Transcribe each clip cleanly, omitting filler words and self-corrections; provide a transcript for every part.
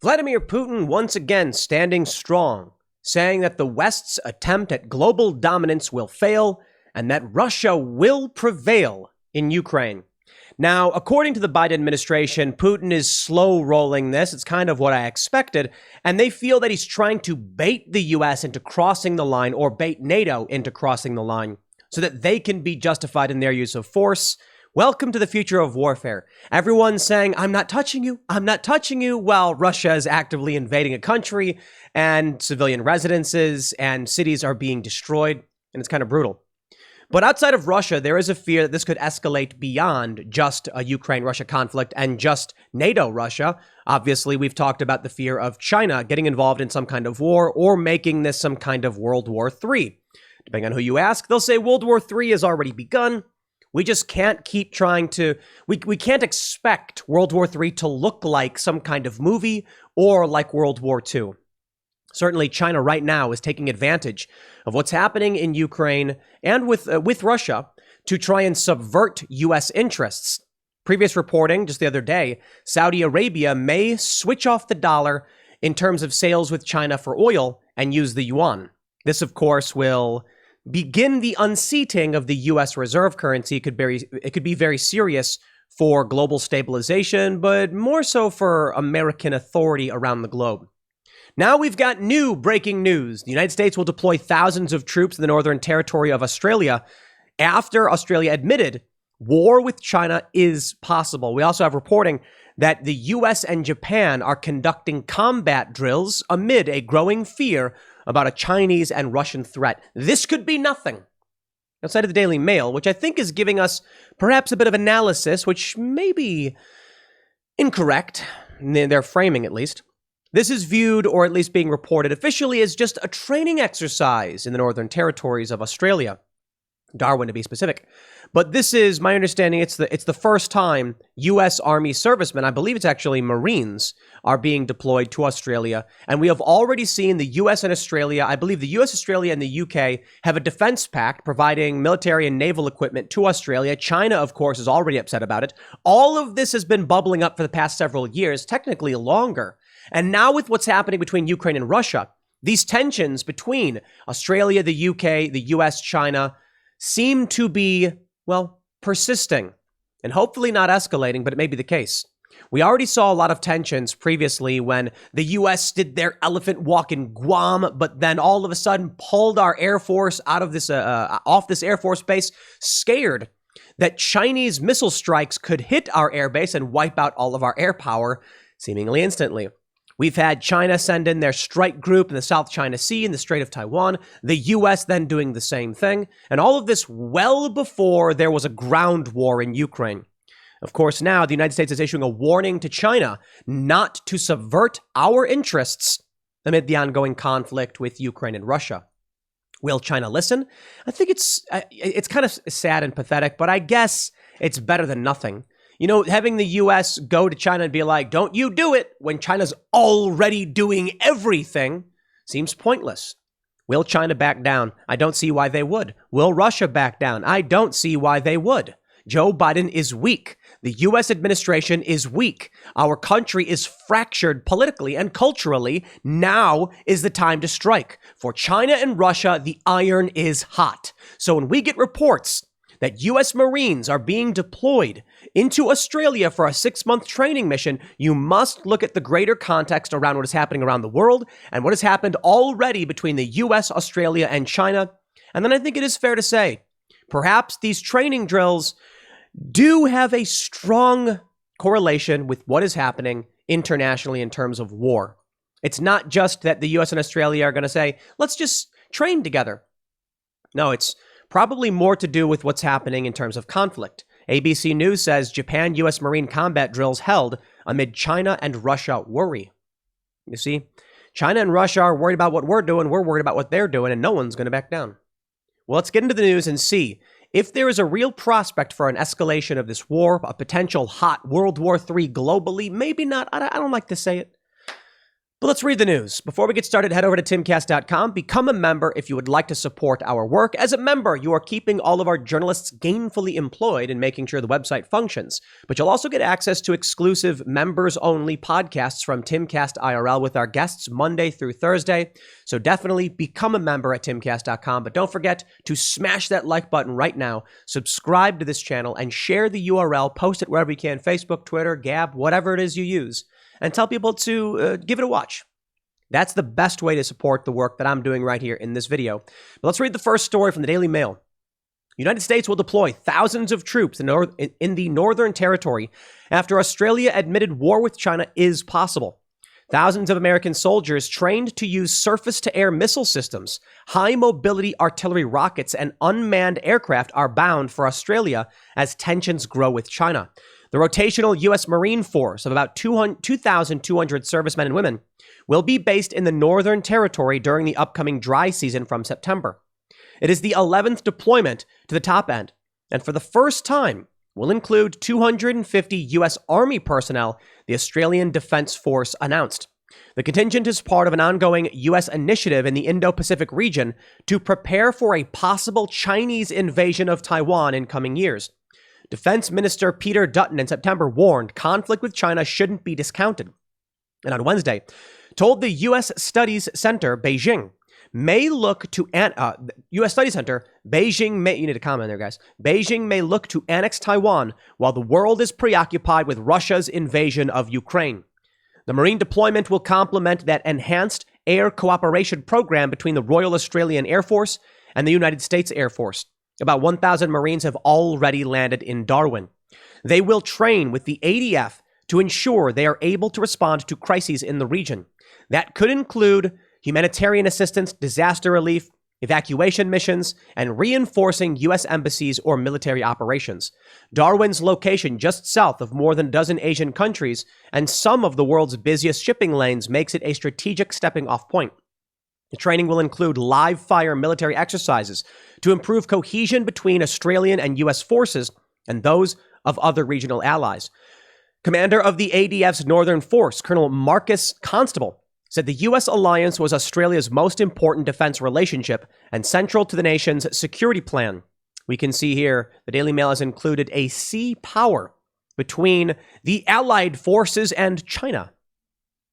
Vladimir Putin once again standing strong, saying that the West's attempt at global dominance will fail and that Russia will prevail in Ukraine. Now, according to the Biden administration, Putin is slow rolling this. It's kind of what I expected. And they feel that he's trying to bait the U.S. into crossing the line, or bait NATO into crossing the line, so that they can be justified in their use of force. Welcome to the future of warfare. Everyone's saying, I'm not touching you, while Russia is actively invading a country and civilian residences and cities are being destroyed. And it's kind of brutal. But outside of Russia, there is a fear that this could escalate beyond just a Ukraine-Russia conflict and just NATO-Russia. Obviously, we've talked about the fear of China getting involved in some kind of war or making this some kind of World War III. Depending on who you ask, they'll say World War III has already begun. We just can't keep trying to, we can't expect World War III to look like some kind of movie or like World War II. Certainly, China right now is taking advantage of what's happening in Ukraine and with Russia to try and subvert U.S. interests. Previous reporting just the other day, Saudi Arabia may switch off the dollar in terms of sales with China for oil and use the yuan. This, of course, will begin the unseating of the U.S. reserve currency. It could be very serious for global stabilization, but more so for American authority around the globe. Now we've got new breaking news. The United States will deploy thousands of troops in the Northern Territory of Australia after Australia admitted war with China is possible. We also have reporting that the U.S. and Japan are conducting combat drills amid a growing fear about a Chinese and Russian threat. This could be nothing. Outside of the Daily Mail, which I think is giving us perhaps a bit of analysis, which may be incorrect, in their framing at least. This is viewed, or at least being reported officially, as just a training exercise in the Northern Territories of Australia. Darwin, to be specific. But this is, my understanding, it's the first time U.S. Army servicemen, I believe it's actually Marines, are being deployed to Australia. And we have already seen the U.S. and Australia, I believe the U.S., Australia, and the U.K. have a defense pact providing military and naval equipment to Australia. China, of course, is already upset about it. All of this has been bubbling up for the past several years, technically longer. And now with what's happening between Ukraine and Russia, these tensions between Australia, the UK, the US, China seem to be, well, persisting and hopefully not escalating, but it may be the case. We already saw a lot of tensions previously when the US did their elephant walk in Guam, but then all of a sudden pulled our Air Force out of this, off this Air Force base, scared that Chinese missile strikes could hit our airbase and wipe out all of our air power seemingly instantly. We've had China send in their strike group in the South China Sea and the Strait of Taiwan, the U.S. then doing the same thing, and all of this well before there was a ground war in Ukraine. Of course, now the United States is issuing a warning to China not to subvert our interests amid the ongoing conflict with Ukraine and Russia. Will China listen? I think it's kind of sad and pathetic, but I guess it's better than nothing. You know, having the U.S. go to China and be like, don't you do it, when China's already doing everything, seems pointless. Will China back down? I don't see why they would. Will Russia back down? I don't see why they would. Joe Biden is weak. The U.S. administration is weak. Our country is fractured politically and culturally. Now is the time to strike. For China and Russia, the iron is hot. So when we get reports that U.S. Marines are being deployed into Australia for a 6-month training mission, you must look at the greater context around what is happening around the world and what has happened already between the U.S., Australia, and China. And then I think it is fair to say, perhaps these training drills do have a strong correlation with what is happening internationally in terms of war. It's not just that the U.S. and Australia are going to say, let's just train together. No, it's probably more to do with what's happening in terms of conflict. ABC News says Japan-U.S. Marine combat drills held amid China and Russia worry. You see, China and Russia are worried about what we're doing, we're worried about what they're doing, and no one's going to back down. Well, let's get into the news and see if there is a real prospect for an escalation of this war, a potential hot World War III globally. Maybe not, I don't like to say it. But let's read the news. Before we get started, head over to timcast.com. Become a member if you would like to support our work. As a member, you are keeping all of our journalists gainfully employed and making sure the website functions. But you'll also get access to exclusive members-only podcasts from Timcast IRL with our guests Monday through Thursday. So definitely become a member at timcast.com. But don't forget to smash that like button right now, subscribe to this channel, and share the URL. Post it wherever you can, Facebook, Twitter, Gab, whatever it is you use. And tell people to give it a watch. That's the best way to support the work that I'm doing right here in this video. But let's read the first story from the Daily Mail. The United States will deploy thousands of troops in the Northern Territory after Australia admitted war with China is possible. Thousands of American soldiers trained to use surface-to-air missile systems, high-mobility artillery rockets, and unmanned aircraft are bound for Australia as tensions grow with China. The rotational U.S. Marine Force of about 2,200 servicemen and women will be based in the Northern Territory during the upcoming dry season from September. It is the 11th deployment to the top end, and for the first time will include 250 U.S. Army personnel, the Australian Defence Force announced. The contingent is part of an ongoing U.S. initiative in the Indo-Pacific region to prepare for a possible Chinese invasion of Taiwan in coming years. Defense Minister Peter Dutton in September warned conflict with China shouldn't be discounted. And on Wednesday, told the U.S. Studies Center, Beijing, may look to U.S. Studies Center, Beijing may, you need a comment there, guys. Beijing may look to annex Taiwan while the world is preoccupied with Russia's invasion of Ukraine. The Marine deployment will complement that enhanced air cooperation program between the Royal Australian Air Force and the United States Air Force. About 1,000 Marines have already landed in Darwin. They will train with the ADF to ensure they are able to respond to crises in the region. That could include humanitarian assistance, disaster relief, evacuation missions, and reinforcing U.S. embassies or military operations. Darwin's location just south of more than a dozen Asian countries and some of the world's busiest shipping lanes makes it a strategic stepping-off point. The training will include live-fire military exercises to improve cohesion between Australian and U.S. forces and those of other regional allies. Commander of the ADF's Northern Force, Colonel Marcus Constable, said the U.S. alliance was Australia's most important defense relationship and central to the nation's security plan. We can see here the Daily Mail has included a sea power between the allied forces and China.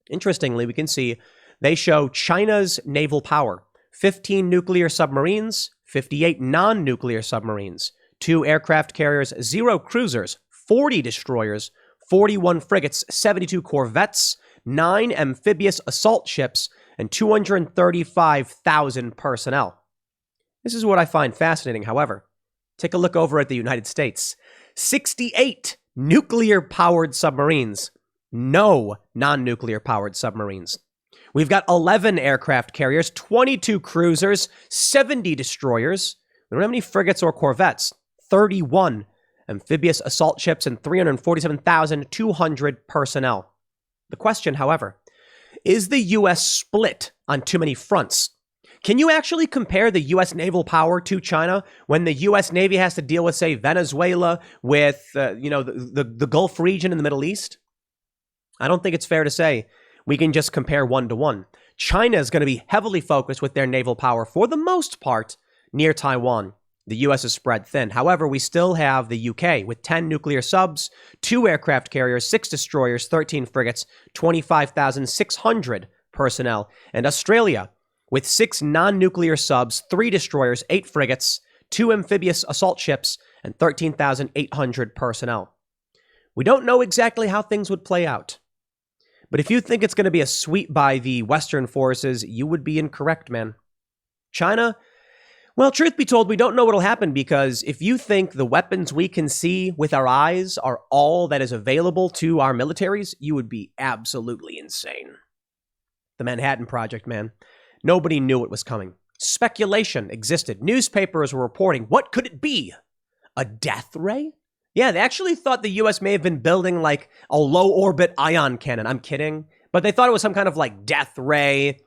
Interestingly, we can see they show China's naval power: 15 nuclear submarines, 58 non-nuclear submarines, 2 aircraft carriers, 0 cruisers, 40 destroyers, 41 frigates, 72 corvettes, 9 amphibious assault ships, and 235,000 personnel. This is what I find fascinating, however. Take a look over at the United States. 68 nuclear-powered submarines. No non-nuclear powered submarines. We've got 11 aircraft carriers, 22 cruisers, 70 destroyers. We don't have any frigates or corvettes. 31 amphibious assault ships and 347,200 personnel. The question, however, is the U.S. split on too many fronts? Can you actually compare the U.S. naval power to China when the U.S. Navy has to deal with, say, Venezuela, with, the Gulf region in the Middle East? I don't think it's fair to say we can just compare one-to-one. China is going to be heavily focused with their naval power, for the most part, near Taiwan. The U.S. is spread thin. However, we still have the U.K. with 10 nuclear subs, 2 aircraft carriers, 6 destroyers, 13 frigates, 25,600 personnel. And Australia with 6 non-nuclear subs, 3 destroyers, 8 frigates, 2 amphibious assault ships, and 13,800 personnel. We don't know exactly how things would play out. But if you think it's going to be a sweep by the Western forces, you would be incorrect, man. China, well, truth be told, we don't know what'll happen, because if you think the weapons we can see with our eyes are all that is available to our militaries, you would be absolutely insane. The Manhattan Project, man. Nobody knew it was coming. Speculation existed. Newspapers were reporting, what could it be? A death ray? Yeah, they actually thought the U.S. may have been building like a low-orbit ion cannon. I'm kidding. But they thought it was some kind of like death ray,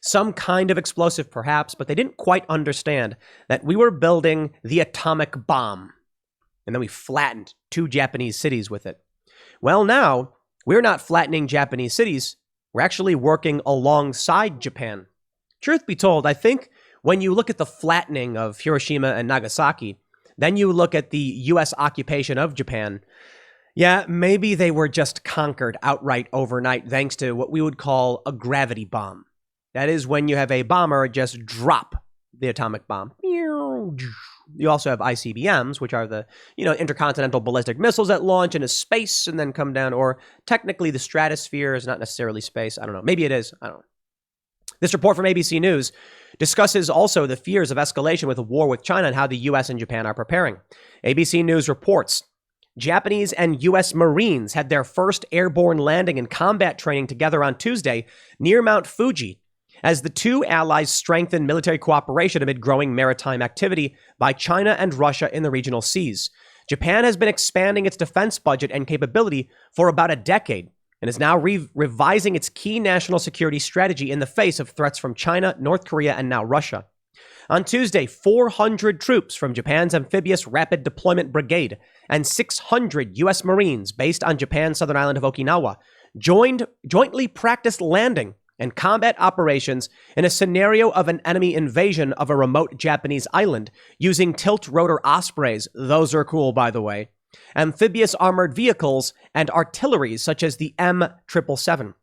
some kind of explosive perhaps, but they didn't quite understand that we were building the atomic bomb. And then we flattened 2 Japanese cities with it. Well, now, we're not flattening Japanese cities. We're actually working alongside Japan. Truth be told, I think when you look at the flattening of Hiroshima and Nagasaki, then you look at the U.S. occupation of Japan, yeah, maybe they were just conquered outright overnight thanks to what we would call a gravity bomb. That is when you have a bomber just drop the atomic bomb. You also have ICBMs, which are the, intercontinental ballistic missiles that launch into space and then come down, or technically the stratosphere is not necessarily space. I don't know. Maybe it is. I don't know. This report from ABC News discusses also the fears of escalation with a war with China and how the U.S. and Japan are preparing. ABC News reports Japanese and U.S. Marines had their first airborne landing and combat training together on Tuesday near Mount Fuji, as the two allies strengthen military cooperation amid growing maritime activity by China and Russia in the regional seas. Japan has been expanding its defense budget and capability for about a decade and is now revising its key national security strategy in the face of threats from China, North Korea, and now Russia. On Tuesday, 400 troops from Japan's Amphibious Rapid Deployment Brigade and 600 U.S. Marines based on Japan's southern island of Okinawa jointly practiced landing and combat operations in a scenario of an enemy invasion of a remote Japanese island using tilt-rotor Ospreys, those are cool by the way, amphibious armored vehicles, and artillery such as the M777.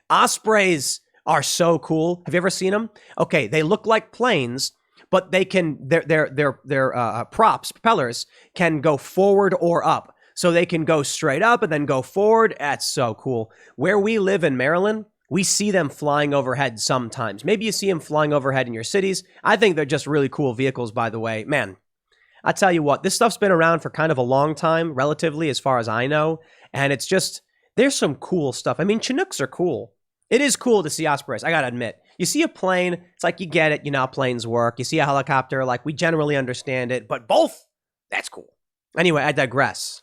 Ospreys are so cool. Have you ever seen them? Okay, they look like planes, but they can their props, propellers, can go forward or up. So they can go straight up and then go forward. That's so cool. Where we live in Maryland, we see them flying overhead sometimes. Maybe you see them flying overhead in your cities. I think they're just really cool vehicles, by the way. Man, I tell you what, this stuff's been around for kind of a long time, relatively, as far as I know. And it's just, there's some cool stuff. I mean, Chinooks are cool. It is cool to see Ospreys, I gotta admit. You see a plane, it's like you get it, you know how planes work. You see a helicopter, like we generally understand it. But both, that's cool. Anyway, I digress.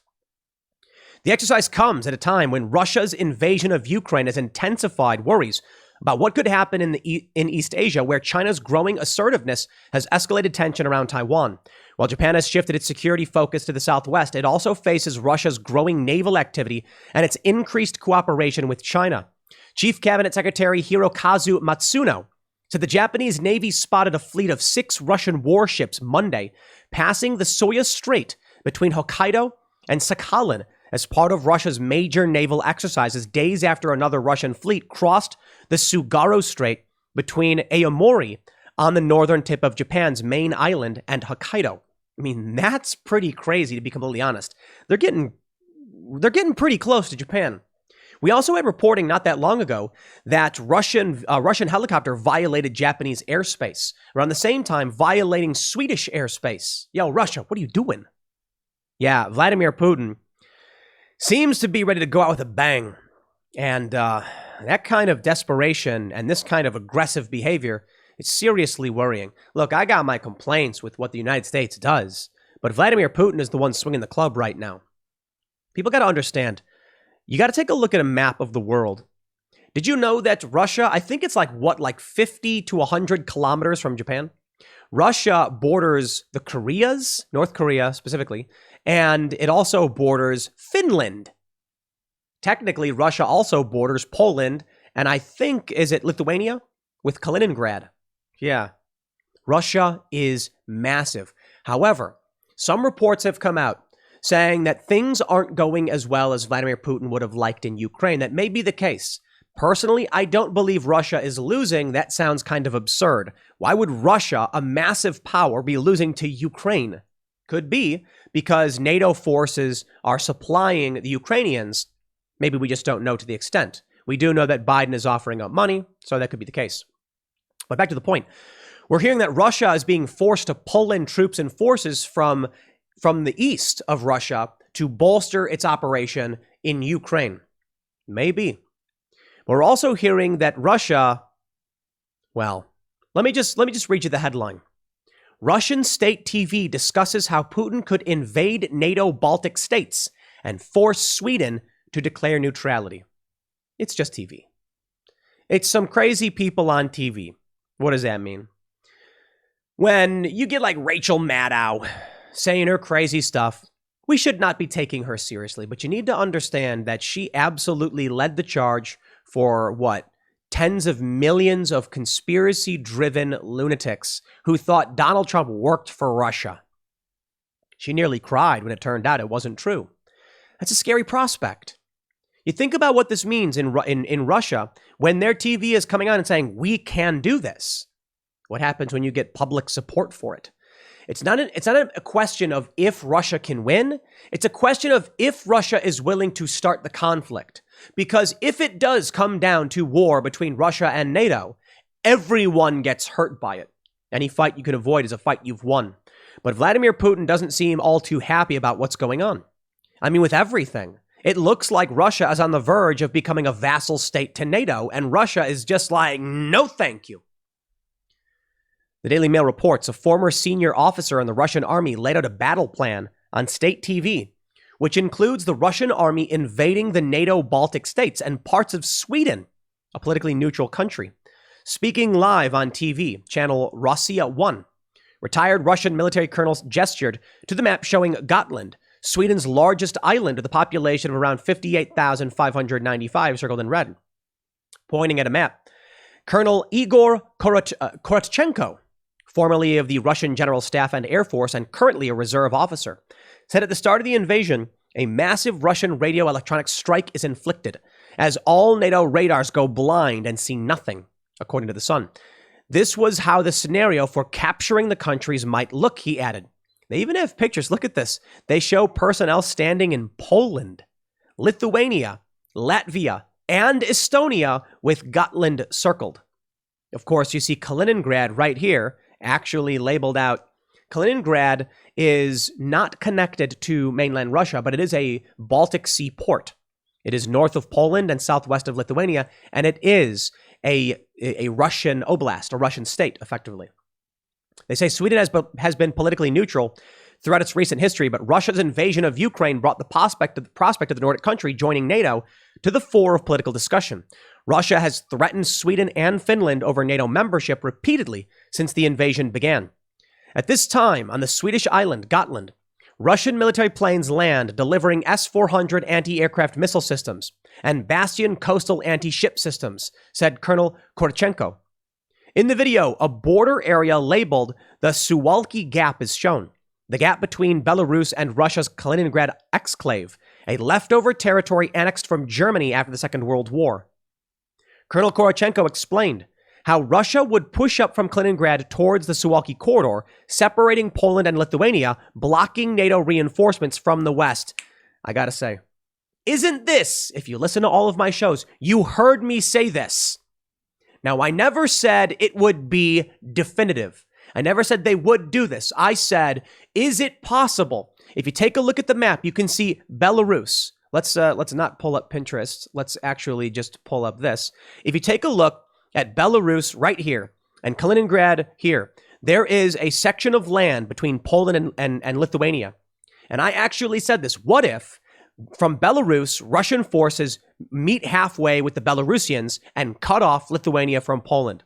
The exercise comes at a time when Russia's invasion of Ukraine has intensified worries about what could happen in East Asia, where China's growing assertiveness has escalated tension around Taiwan. While Japan has shifted its security focus to the southwest, it also faces Russia's growing naval activity and its increased cooperation with China. Chief Cabinet Secretary Hirokazu Matsuno said the Japanese Navy spotted a fleet of 6 Russian warships Monday, passing the Soyuz Strait between Hokkaido and Sakhalin as part of Russia's major naval exercises days after another Russian fleet crossed the Tsugaru Strait between Aomori on the northern tip of Japan's main island and Hokkaido. I mean, that's pretty crazy, to be completely honest. They're getting pretty close to Japan. We also had reporting not that long ago that Russian helicopter violated Japanese airspace, around the same time violating Swedish airspace. Yo, Russia, what are you doing? Yeah, Vladimir Putin seems to be ready to go out with a bang. And that kind of desperation and this kind of aggressive behavior is seriously worrying. Look, I got my complaints with what the United States does, but Vladimir Putin is the one swinging the club right now. People got to understand, you got to take a look at a map of the world. Did you know that Russia, I think it's like 50 to 100 kilometers from Japan? Russia borders the Koreas, North Korea specifically, and it also borders Finland. Technically, Russia also borders Poland, and I think, is it Lithuania? With Kaliningrad. Yeah. Russia is massive. However, some reports have come out saying that things aren't going as well as Vladimir Putin would have liked in Ukraine. That may be the case. Personally, I don't believe Russia is losing. That sounds kind of absurd. Why would Russia, a massive power, be losing to Ukraine? Could be because NATO forces are supplying the Ukrainians. Maybe we just don't know to the extent. We do know that Biden is offering up money, so that could be the case. But back to the point. We're hearing that Russia is being forced to pull in troops and forces from the east of Russia to bolster its operation in Ukraine. Maybe. We're also hearing that Russia, well, let me just read you the headline. Russian state TV discusses how Putin could invade NATO Baltic states and force Sweden to declare neutrality. It's just TV. It's some crazy people on TV. What does that mean? When you get like Rachel Maddow saying her crazy stuff, we should not be taking her seriously. But you need to understand that she absolutely led the charge for what? tens of millions of conspiracy-driven lunatics who thought Donald Trump worked for Russia. She nearly cried when it turned out it wasn't true. That's a scary prospect. You think about what this means in Russia when their TV is coming on and saying, we can do this. What happens when you get public support for it? It's not a question of if Russia can win. It's a question of if Russia is willing to start the conflict. Because if it does come down to war between Russia and NATO, everyone gets hurt by it. Any fight you can avoid is a fight you've won. But Vladimir Putin doesn't seem all too happy about what's going on. I mean, with everything. It looks like Russia is on the verge of becoming a vassal state to NATO, and Russia is just like, no thank you. The Daily Mail reports a former senior officer in the Russian army laid out a battle plan on state TV, which includes the Russian army invading the NATO Baltic states and parts of Sweden, a politically neutral country. Speaking live on TV, channel Rossiya 1, retired Russian military colonels gestured to the map showing Gotland, Sweden's largest island with a population of around 58,595, circled in red. Pointing at a map, Colonel Igor Korotchenko, formerly of the Russian General Staff and Air Force and currently a reserve officer, said at the start of the invasion, a massive Russian radio electronic strike is inflicted, as all NATO radars go blind and see nothing, according to The Sun. This was how the scenario for capturing the countries might look, he added. They even have pictures. Look at this. They show personnel standing in Poland, Lithuania, Latvia, and Estonia with Gotland circled. Of course, you see Kaliningrad right here, actually labeled out. Kaliningrad is not connected to mainland Russia, but it is a Baltic Sea port. It is north of Poland and southwest of Lithuania, and it is a Russian oblast, a Russian state, effectively. They say Sweden has been politically neutral throughout its recent history, but Russia's invasion of Ukraine brought the prospect of the Nordic country joining NATO to the fore of political discussion. Russia has threatened Sweden and Finland over NATO membership repeatedly since the invasion began. At this time, on the Swedish island Gotland, Russian military planes land delivering S-400 anti-aircraft missile systems and Bastion coastal anti-ship systems, said Colonel Korchenko. In the video, a border area labeled the Suwalki Gap is shown, the gap between Belarus and Russia's Kaliningrad exclave, a leftover territory annexed from Germany after the Second World War. Colonel Korchenko explained how Russia would push up from Kaliningrad towards the Suwalki corridor, separating Poland and Lithuania, blocking NATO reinforcements from the west. I gotta say, isn't this, if you listen to all of my shows, you heard me say this. Now, I never said it would be definitive. I never said they would do this. I said, is it possible? If you take a look at the map, you can see Belarus. Let's not pull up Pinterest. Let's actually just pull up this. If you take a look at Belarus right here and Kaliningrad here, there is a section of land between Poland and Lithuania. And I actually said this. What if from Belarus, Russian forces meet halfway with the Belarusians and cut off Lithuania from Poland?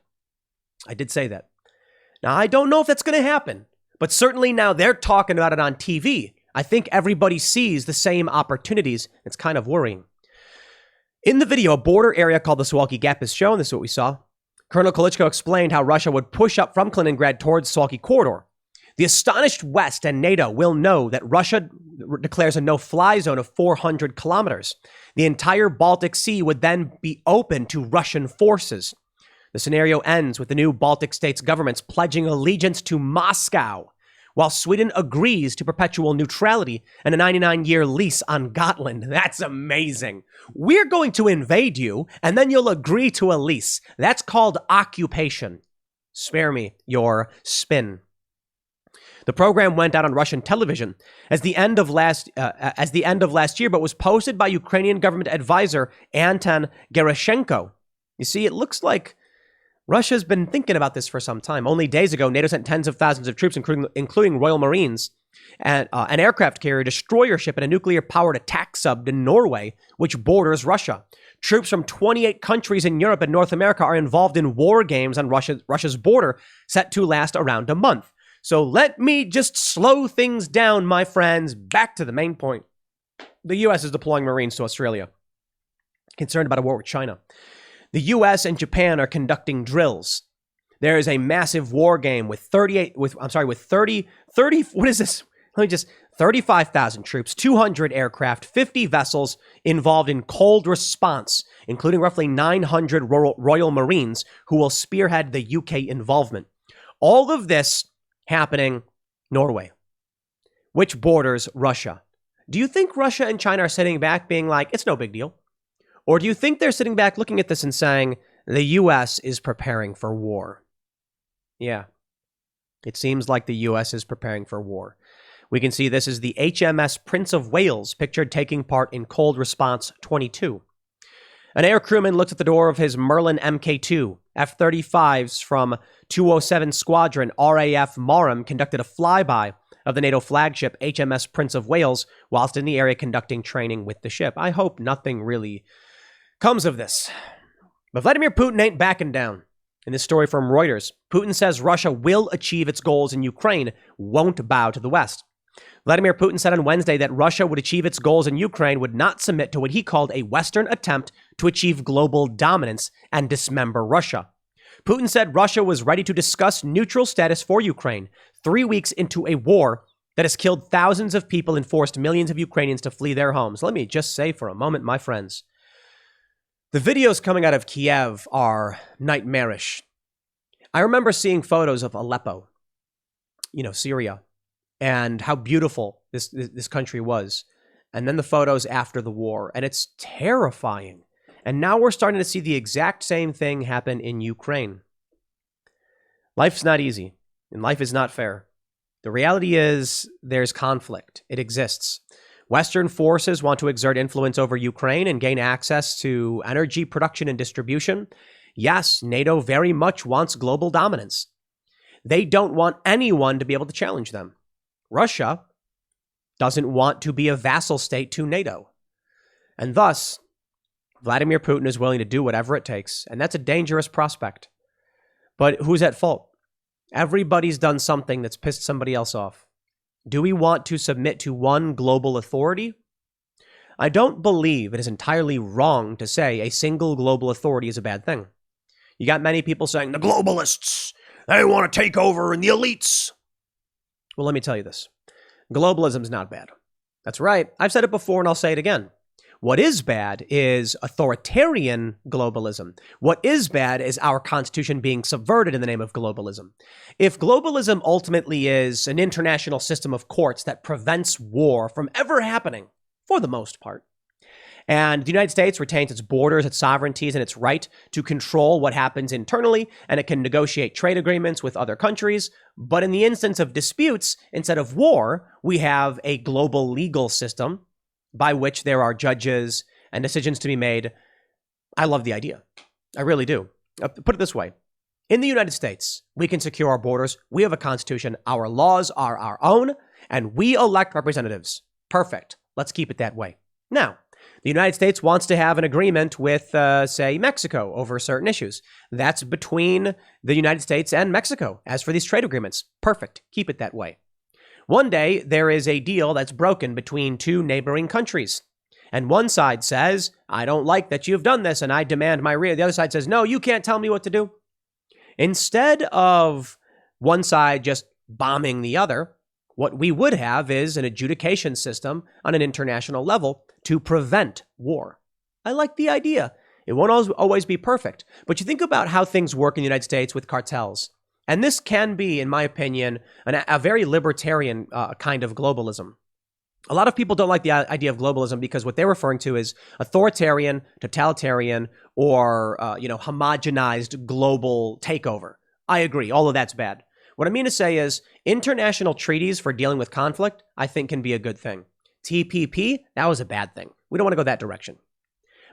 I did say that. Now, I don't know if that's going to happen, but certainly now they're talking about it on TV. I think everybody sees the same opportunities. It's kind of worrying. In the video, a border area called the Suwalki Gap is shown. This is what we saw. Colonel Kalichko explained how Russia would push up from Kaliningrad towards Suwalki corridor. The astonished West and NATO will know that Russia declares a no-fly zone of 400 kilometers. The entire Baltic Sea would then be open to Russian forces. The scenario ends with the new Baltic states' governments pledging allegiance to Moscow, while Sweden agrees to perpetual neutrality and a 99-year lease on Gotland. That's amazing. We're going to invade you, and then you'll agree to a lease. That's called occupation. Spare me your spin. The program went out on Russian television as the end of last year, but was posted by Ukrainian government advisor Anton Gerashenko. You see, it looks like Russia's been thinking about this for some time. Only days ago, NATO sent tens of thousands of troops, including Royal Marines, and an aircraft carrier, destroyer ship, and a nuclear-powered attack sub to Norway, which borders Russia. Troops from 28 countries in Europe and North America are involved in war games on Russia's border, set to last around a month. So let me just slow things down, my friends. Back to the main point. The U.S. is deploying Marines to Australia, concerned about a war with China. The US and Japan are conducting drills. There is a massive war game with 35,000 troops, 200 aircraft, 50 vessels involved in cold response, including roughly 900 Royal Marines who will spearhead the UK involvement. All of this happening Norway, which borders Russia. Do you think Russia and China are sitting back being like, it's no big deal? Or do you think they're sitting back looking at this and saying, the US is preparing for war? Yeah, it seems like the US is preparing for war. We can see this is the HMS Prince of Wales, pictured taking part in Cold Response 22. An air crewman looked at the door of his Merlin Mk2. F-35s from 207 Squadron RAF Marham conducted a flyby of the NATO flagship HMS Prince of Wales whilst in the area conducting training with the ship. I hope nothing really comes of this. But Vladimir Putin ain't backing down. In this story from Reuters, Putin says Russia will achieve its goals in Ukraine, won't bow to the West. Vladimir Putin said on Wednesday that Russia would achieve its goals in Ukraine, would not submit to what he called a Western attempt to achieve global dominance and dismember Russia. Putin said Russia was ready to discuss neutral status for Ukraine 3 weeks into a war that has killed thousands of people and forced millions of Ukrainians to flee their homes. Let me just say for a moment, my friends, the videos coming out of Kiev are nightmarish. I remember seeing photos of Aleppo, Syria, and how beautiful this country was. And then the photos after the war, and it's terrifying. And now we're starting to see the exact same thing happen in Ukraine. Life's not easy, and life is not fair. The reality is there's conflict. It exists. Western forces want to exert influence over Ukraine and gain access to energy production and distribution. Yes, NATO very much wants global dominance. They don't want anyone to be able to challenge them. Russia doesn't want to be a vassal state to NATO. And thus, Vladimir Putin is willing to do whatever it takes. And that's a dangerous prospect. But who's at fault? Everybody's done something that's pissed somebody else off. Do we want to submit to one global authority? I don't believe it is entirely wrong to say a single global authority is a bad thing. You got many people saying, the globalists, they want to take over, and the elites. Well, let me tell you this. Globalism is not bad. That's right. I've said it before and I'll say it again. What is bad is authoritarian globalism. What is bad is our constitution being subverted in the name of globalism. If globalism ultimately is an international system of courts that prevents war from ever happening, for the most part, and the United States retains its borders, its sovereignties, and its right to control what happens internally, and it can negotiate trade agreements with other countries. But in the instance of disputes, instead of war, we have a global legal system by which there are judges and decisions to be made. I love the idea. I really do. Put it this way. In the United States, we can secure our borders. We have a constitution. Our laws are our own, and we elect representatives. Perfect. Let's keep it that way. Now, the United States wants to have an agreement with, say, Mexico over certain issues. That's between the United States and Mexico. As for these trade agreements, perfect. Keep it that way. One day, there is a deal that's broken between two neighboring countries. And one side says, I don't like that you've done this, and I demand my The other side says, no, you can't tell me what to do. Instead of one side just bombing the other, what we would have is an adjudication system on an international level to prevent war. I like the idea. It won't always be perfect. But you think about how things work in the United States with cartels. And this can be, in my opinion, a very libertarian kind of globalism. A lot of people don't like the idea of globalism because what they're referring to is authoritarian, totalitarian, or homogenized global takeover. I agree. All of that's bad. What I mean to say is international treaties for dealing with conflict, I think, can be a good thing. TPP, that was a bad thing. We don't want to go that direction.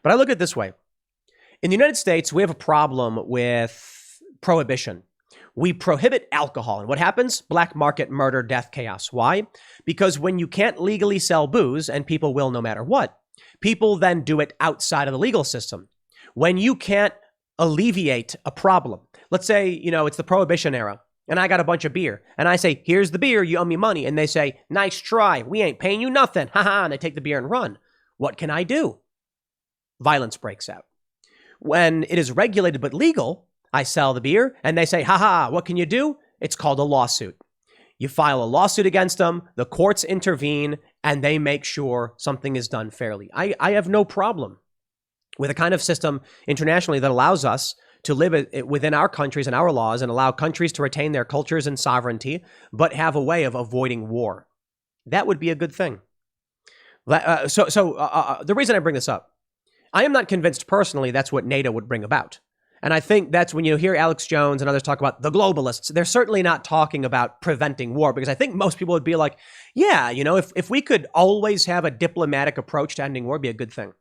But I look at it this way. In the United States, we have a problem with prohibition. We prohibit alcohol. And what happens? Black market, murder, death, chaos. Why? Because when you can't legally sell booze, and people will no matter what, people then do it outside of the legal system. When you can't alleviate a problem, let's say, it's the Prohibition era, and I got a bunch of beer, and I say, here's the beer, you owe me money. And they say, nice try, we ain't paying you nothing. And they take the beer and run. What can I do? Violence breaks out. When it is regulated but legal, I sell the beer and they say, haha, what can you do? It's called a lawsuit. You file a lawsuit against them, the courts intervene, and they make sure something is done fairly. I have no problem with a kind of system internationally that allows us to live within our countries and our laws and allow countries to retain their cultures and sovereignty, but have a way of avoiding war. That would be a good thing. So the reason I bring this up, I am not convinced personally that's what NATO would bring about. And I think that's when you hear Alex Jones and others talk about the globalists, they're certainly not talking about preventing war, because I think most people would be like, yeah, if we could always have a diplomatic approach to ending war, it'd be a good thing.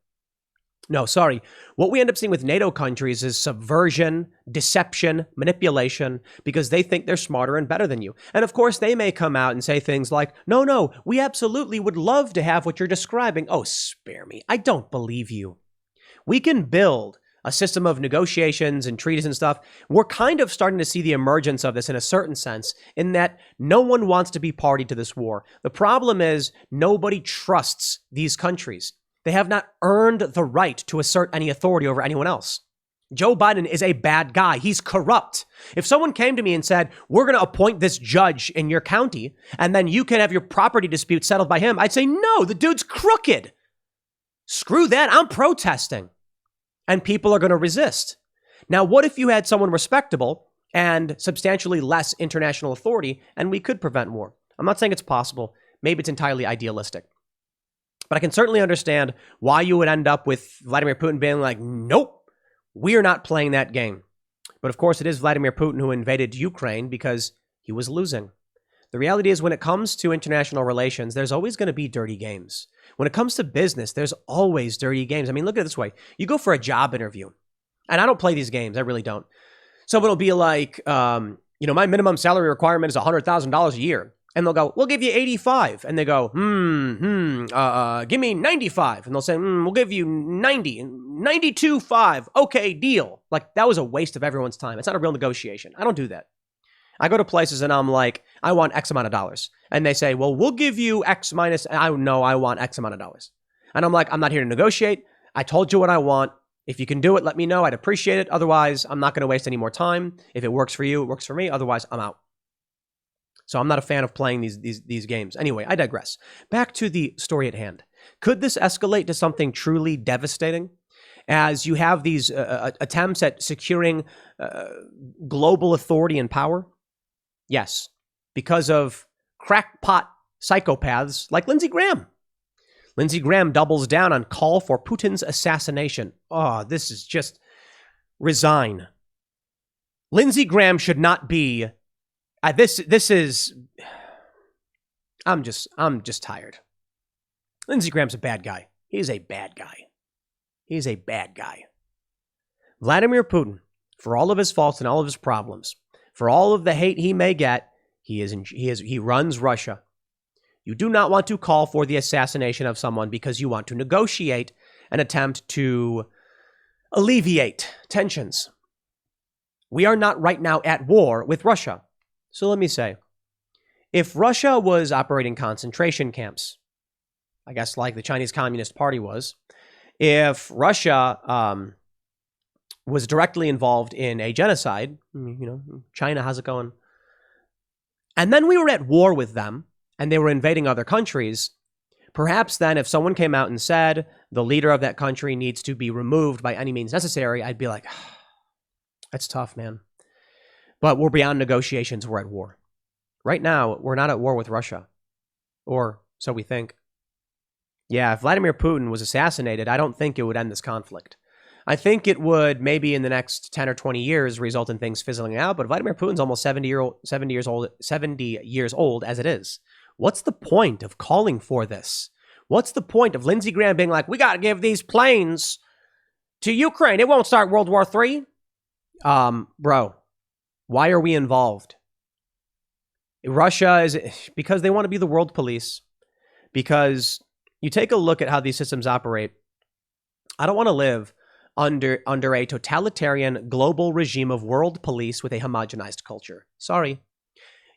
No, sorry. What we end up seeing with NATO countries is subversion, deception, manipulation, because they think they're smarter and better than you. And of course, they may come out and say things like, no, we absolutely would love to have what you're describing. Oh, spare me. I don't believe you. We can build a system of negotiations and treaties and stuff. We're kind of starting to see the emergence of this in a certain sense, in that no one wants to be party to this war. The problem is nobody trusts these countries. They have not earned the right to assert any authority over anyone else. Joe Biden is a bad guy. He's corrupt. If someone came to me and said, we're going to appoint this judge in your county, and then you can have your property dispute settled by him, I'd say, no, the dude's crooked. Screw that. I'm protesting. And people are going to resist. Now, what if you had someone respectable and substantially less international authority, and we could prevent war? I'm not saying it's possible. Maybe it's entirely idealistic. But I can certainly understand why you would end up with Vladimir Putin being like, nope, we are not playing that game. But of course, it is Vladimir Putin who invaded Ukraine because he was losing. The reality is, when it comes to international relations, there's always going to be dirty games. When it comes to business, there's always dirty games. I mean, look at it this way. You go for a job interview, and I don't play these games. I really don't. Someone will be like, my minimum salary requirement is $100,000 a year. And they'll go, we'll give you 85. And they go, give me 95. And they'll say, we'll give you 90 and 92.5. Okay, deal. Like, that was a waste of everyone's time. It's not a real negotiation. I don't do that. I go to places and I'm like, I want X amount of dollars. And they say, well, we'll give you X minus, I want X amount of dollars. And I'm like, I'm not here to negotiate. I told you what I want. If you can do it, let me know. I'd appreciate it. Otherwise, I'm not going to waste any more time. If it works for you, it works for me. Otherwise, I'm out. So I'm not a fan of playing these games. Anyway, I digress. Back to the story at hand. Could this escalate to something truly devastating? As you have these attempts at securing global authority and power? Yes, because of crackpot psychopaths like Lindsey Graham. Lindsey Graham doubles down on call for Putin's assassination. Oh, this is just resign. Lindsey Graham should not be. This is. I'm just tired. Lindsey Graham's a bad guy. He's a bad guy. He's a bad guy. Vladimir Putin, for all of his faults and all of his problems, for all of the hate he may get, he runs Russia. You do not want to call for the assassination of someone because you want to negotiate an attempt to alleviate tensions. We are not right now at war with Russia. So let me say, if Russia was operating concentration camps, I guess like the Chinese Communist Party was, if Russia was directly involved in a genocide, China, how's it going? And then we were at war with them, and they were invading other countries, perhaps then if someone came out and said the leader of that country needs to be removed by any means necessary, I'd be like, that's tough, man. But we're beyond negotiations, we're at war. Right now, we're not at war with Russia. Or so we think. Yeah, if Vladimir Putin was assassinated, I don't think it would end this conflict. I think it would maybe in the next 10 or 20 years result in things fizzling out, but Vladimir Putin's almost 70 years old as it is. What's the point of calling for this? What's the point of Lindsey Graham being like, we got to give these planes to Ukraine. It won't start World War III. Bro, why are we involved? Russia is because they want to be the world police. Because you take a look at how these systems operate. I don't want to live under a totalitarian global regime of world police with a homogenized culture. Sorry.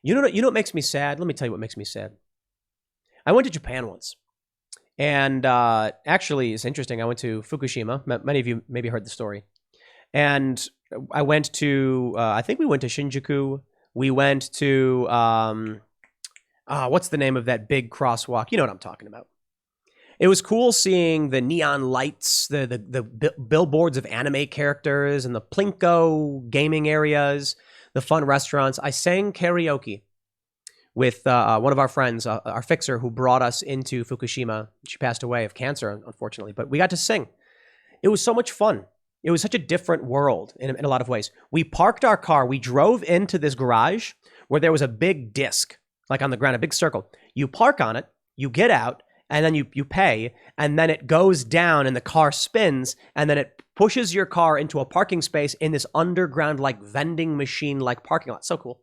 You know what makes me sad? Let me tell you what makes me sad. I went to Japan once. And actually, it's interesting. I went to Fukushima. Many of you maybe heard the story. And I went to, I think we went to Shinjuku. We went to, what's the name of that big crosswalk? You know what I'm talking about. It was cool seeing the neon lights, the billboards of anime characters, and the Plinko gaming areas, the fun restaurants. I sang karaoke with one of our friends, our fixer, who brought us into Fukushima. She passed away of cancer, unfortunately, but we got to sing. It was so much fun. It was such a different world in a lot of ways. We parked our car. We drove into this garage where there was a big disc, like on the ground, a big circle. You park on it, you get out, and then you pay, and then it goes down and the car spins, and then it pushes your car into a parking space in this underground, like vending machine, like parking lot. So cool.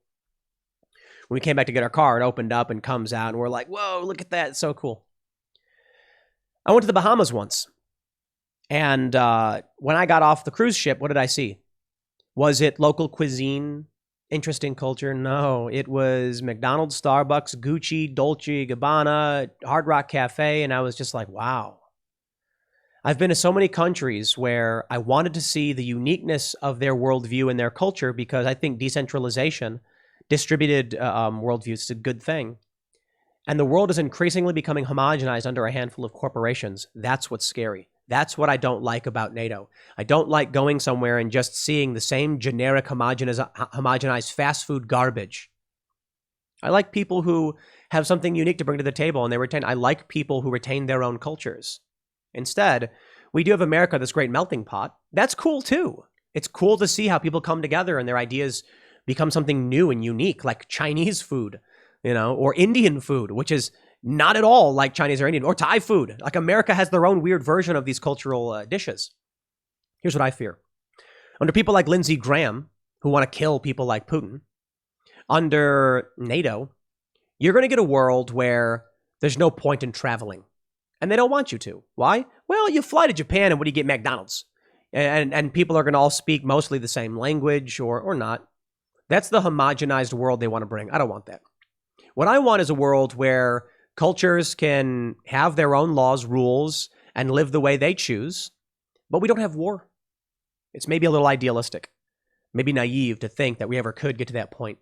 When we came back to get our car, it opened up and comes out, and we're like, whoa, look at that. It's so cool. I went to the Bahamas once, and when I got off the cruise ship, what did I see? Was it local cuisine? Interesting culture? No, it was McDonald's, Starbucks, Gucci, Dolce & Gabbana, Hard Rock Cafe, and I was just like, wow. I've been to so many countries where I wanted to see the uniqueness of their worldview and their culture because I think decentralization, distributed worldview is a good thing. And the world is increasingly becoming homogenized under a handful of corporations. That's what's scary. That's what I don't like about NATO. I don't like going somewhere and just seeing the same generic homogenized fast food garbage. I like people who have something unique to bring to the table, and I like people who retain their own cultures. Instead, we do have America, this great melting pot. That's cool too. It's cool to see how people come together and their ideas become something new and unique, like Chinese food, or Indian food, which is not at all like Chinese or Indian, or Thai food. Like America has their own weird version of these cultural dishes. Here's what I fear. Under people like Lindsey Graham, who want to kill people like Putin, under NATO, you're going to get a world where there's no point in traveling. And they don't want you to. Why? Well, you fly to Japan and what do you get? McDonald's. And people are going to all speak mostly the same language or not. That's the homogenized world they want to bring. I don't want that. What I want is a world where cultures can have their own laws, rules, and live the way they choose, but we don't have war. It's maybe a little idealistic, maybe naive to think that we ever could get to that point.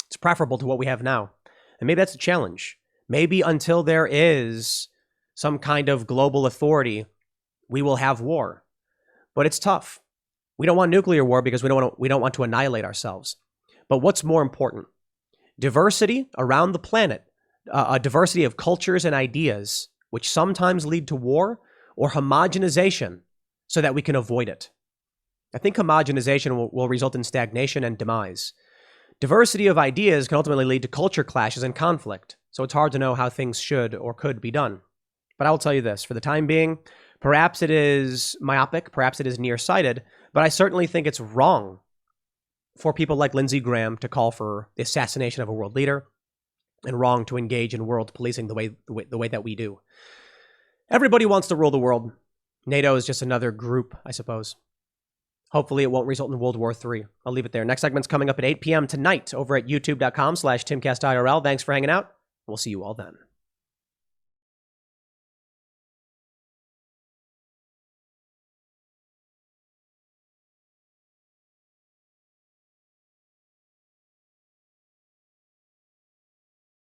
It's preferable to what we have now. And maybe that's a challenge. Maybe until there is some kind of global authority, we will have war. But it's tough. We don't want nuclear war because we don't want to annihilate ourselves. But what's more important? Diversity around the planet. A diversity of cultures and ideas, which sometimes lead to war, or homogenization so that we can avoid it. I think homogenization will result in stagnation and demise. Diversity of ideas can ultimately lead to culture clashes and conflict, so it's hard to know how things should or could be done. But I will tell you this, for the time being, perhaps it is myopic, perhaps it is nearsighted, but I certainly think it's wrong for people like Lindsey Graham to call for the assassination of a world leader, and wrong to engage in world policing the way that we do. Everybody wants to rule the world. NATO is just another group, I suppose. Hopefully it won't result in World War III. I'll leave it there. Next segment's coming up at 8 p.m. tonight over at youtube.com/TimCastIRL. Thanks for hanging out. We'll see you all then.